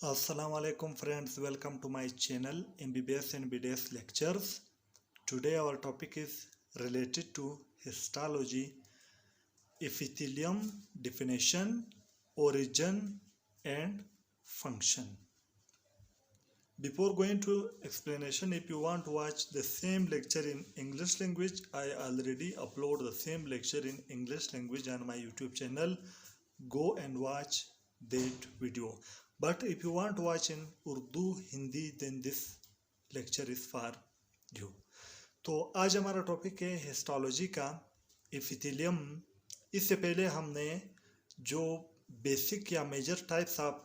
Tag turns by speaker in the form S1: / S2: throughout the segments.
S1: Assalamu alaikum friends, welcome to my channel MBBS and BDS lectures. Today our topic is related to histology, epithelium, definition, origin and function. Before going to explanation, if you want to watch the same lecture in English language, I already upload the same lecture in English language on my YouTube channel. Go and watch that video. But if you want to watch in Urdu Hindi, then this lecture is for you. तो आज हमारा topic है histology का epithelium. इससे पहले हमने जो basic या मेजर टाइप्स ऑफ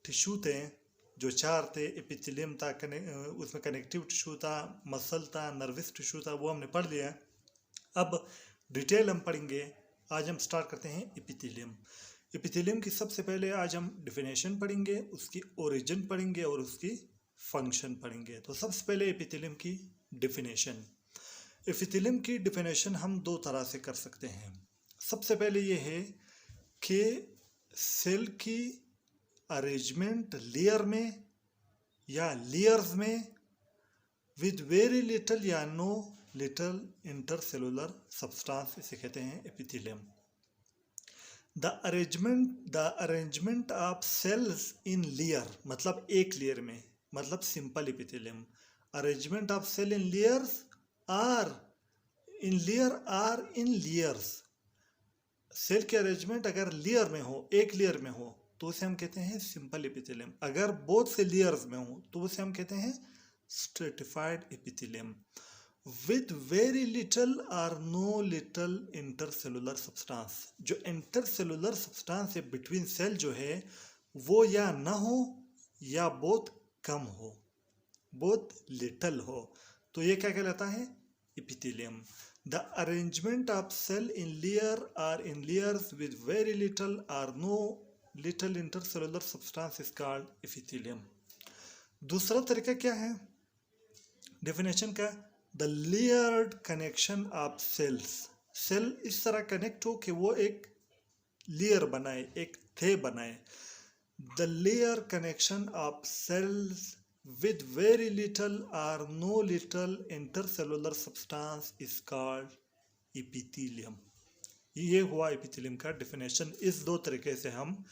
S1: टिश्यू थे, जो चार थे, एपिथेलियम था, उसमें कनेक्टिव टिश्यू था, मसल था, नर्वस टिश्यू था, वो हमने पढ़ लिया। अब डिटेल हम पढ़ेंगे। आज हम स्टार्ट करते हैं एपिथेलियम। एपिथेलियम की सबसे पहले आज हम डिफिनेशन पढ़ेंगे, उसकी ओरिजिन पढ़ेंगे और उसकी फंक्शन पढ़ेंगे। तो सबसे पहले एपिथेलियम की डिफिनेशन। एपिथेलियम की डिफिनेशन हम दो तरह से कर सकते हैं। सबसे पहले ये है कि सेल की अरेंजमेंट लेयर में या लेयर्स में विद वेरी लिटिल या नो लिटिल इंटरसेलुलर सब्सटेंस, इसे कहते हैं epithelium. The arrangement of cells in layer, मतलब एक लेयर में, मतलब simple epithelium. Arrangement of cell in layers are in layers. Cell के अरेंजमेंट अगर लेयर में हो, एक लेयर में हो, तो उसे हम कहते हैं सिंपल एपिथेलियम। अगर बोथ से लेयर्स में हो तो उसे हम कहते हैं stratified epithelium with very little or no little intercellular substance। जो इंटरसेलुलर सब्सटेंस है बिटवीन सेल जो है वो या ना हो या बहुत कम हो, बहुत लिटल हो, तो ये क्या कहलाता है? Epithelium. The arrangement of cell in layer or in layers with very little or no little intercellular substance is called epithelium. दूसरा तरीका क्या है डेफिनेशन का? The layered connection of cells. Cell इस तरह कनेक्ट हो कि वो एक लेयर बनाए, एक थे बनाए। The layer connection of cells with very little or no little intercellular substance is called epithelium. ये हुआ एपिथेलियम का डिफिनेशन। इस दो तरीके से हम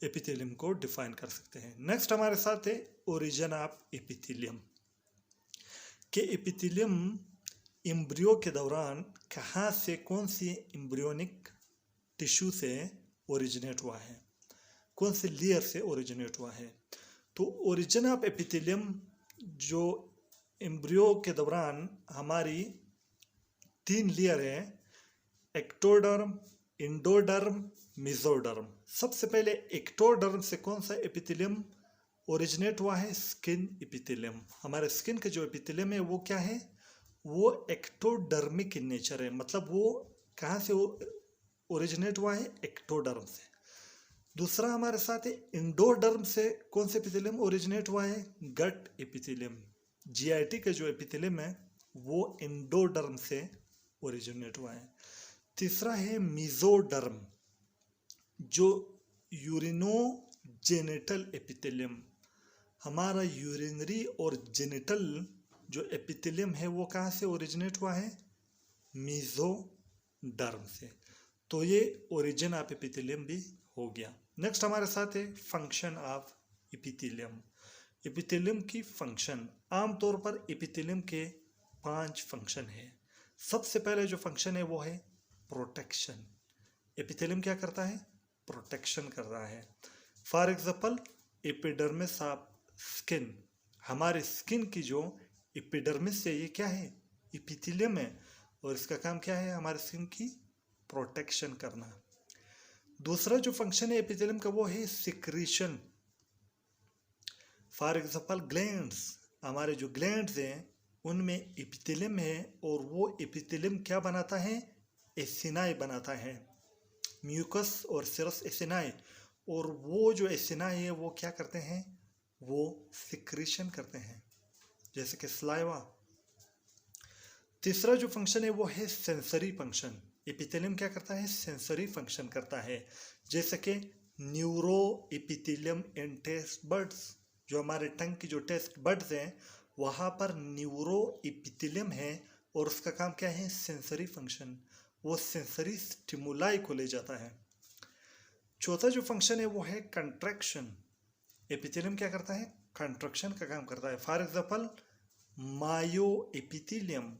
S1: एपिथेलियम को डिफाइन कर सकते हैं। नेक्स्ट हमारे साथ है ओरिजिन ऑफ एपिथेलियम। कि एपिथेलियम एम्ब्रियो के दौरान कहाँ से, कौन सी एम्ब्रियोनिक टिश्यू से ओरिजिनेट हुआ है, कौन से लेयर से ओरिजिनेट हुआ है। तो ओरिजिन ऑफ एपिथेलियम जो एम्ब्रियो के दौरान हमारी तीन लेयर है, एक्टोडर्म, इंडोडर्म, मेसोडर्म। सबसे पहले एक्टोडर्म से कौन सा एपिथेलियम ओरिजिनेट हुआ है? Skin epithelium. हमारे स्किन का जो एपिथेलियम है वो क्या है? वो एक्टोडर्मिक इन नेचर है। मतलब वो कहाँ से ओरिजिनेट हुआ है? एक्टोडर्म से। दूसरा हमारे साथ है इंडोडर्म से कौन से एपिथेलियम ओरिजिनेट हुआ है? गट एपिथेलियम। जीआईटी का जो एपिथेलियम है वो इंडोडर्म से ओरिजिनेट हुआ है। तीसरा है मेसोडर्म, जो यूरिनोजेनिटल एपिथेलियम। हमारा यूरिनरी और जेनिटल जो एपिथेलियम है वो कहाँ से ओरिजिनेट हुआ है? मेसोडर्म से। तो ये ओरिजिन ऑफ एपिथेलियम भी हो गया। नेक्स्ट हमारे साथ है फंक्शन ऑफ एपिथेलियम। एपिथेलियम की फंक्शन। आमतौर पर एपिथेलियम के 5 फंक्शन है। सबसे पहले जो फंक्शन है वो है प्रोटेक्शन। एपिथेलियम क्या करता है? प्रोटेक्शन कर रहा है। For example epidermis of skin. हमारे स्किन की जो एपिडर्मिस है ये क्या है? एपिथेलियम है, और इसका काम क्या है? हमारे स्किन की प्रोटेक्शन करना। दूसरा जो फंक्शन है एपिथेलियम का वो है सिक्रीशन। For example glands. हमारे जो ग्लैंड्स हैं उनमें एपिथेलियम है, और वो एपिथेलियम क्या बनाता है? एसिनाई बनाता है, म्यूकस और सेरस एसिनाई। और वो जो एसिनाई है वो क्या करते हैं? वो सिक्रीशन करते हैं, जैसे कि स्लाइवा। तीसरा जो फंक्शन है वो है सेंसरी फंक्शन। एपिथेलियम क्या करता है? सेंसरी फंक्शन करता है, जैसे कि न्यूरो एपिथेलियम इन टेस्ट बड्स। जो हमारे टंग की जो टेस्ट बड्स हैं वहाँ पर न्यूरो एपिथेलियम है और उसका काम क्या है? सेंसरी फंक्शन, वो सेंसरी स्टिमुलाई को ले जाता है। चौथा जो फंक्शन है वो है कंट्रैक्शन। एपिथेलियम क्या करता है? कंट्रैक्शन का काम करता है। For example myoepithelium,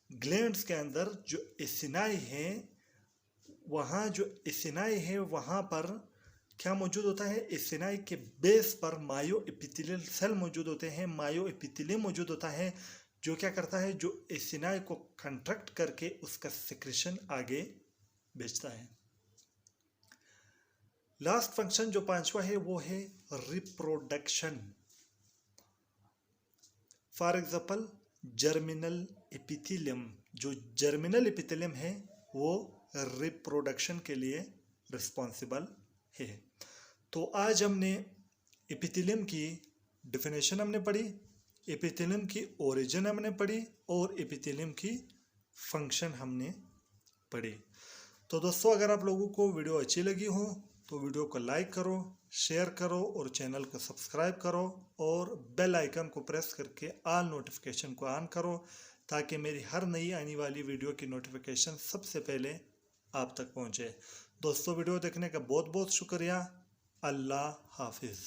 S1: glands के अंदर जो एसिनाई है, वहाँ जो एसिनाई है वहाँ पर क्या मौजूद होता है? एसिनाई के बेस पर मायो एपिथेलियल सेल मौजूद होते हैं, मायो एपिथेलियम मौजूद होता है, जो क्या करता है? जो एसिनाई को कंट्रैक्ट करके उसका सेक्रेशन आगे भेजता है। लास्ट फंक्शन जो पांचवा है वो है reproduction. For example germinal epithelium, जो जर्मिनल एपिथेलियम है वो रिप्रोडक्शन के लिए रिस्पॉन्सिबल है। तो आज हमने एपिथेलियम की डेफिनेशन हमने पढ़ी, एपिथेलियम की ओरिजिन हमने पढ़ी और एपिथेलियम की फंक्शन हमने पढ़ी। तो दोस्तों, अगर आप लोगों को वीडियो अच्छी लगी हो तो वीडियो को लाइक करो, शेयर करो और चैनल को सब्सक्राइब करो और बेल आइकन को प्रेस करके ऑल नोटिफिकेशन को ऑन करो, ताकि मेरी हर नई आने वाली वीडियो की नोटिफिकेशन सबसे पहले आप तक पहुंचे। दोस्तों, वीडियो देखने का बहुत बहुत शुक्रिया। अल्लाह हाफिज़।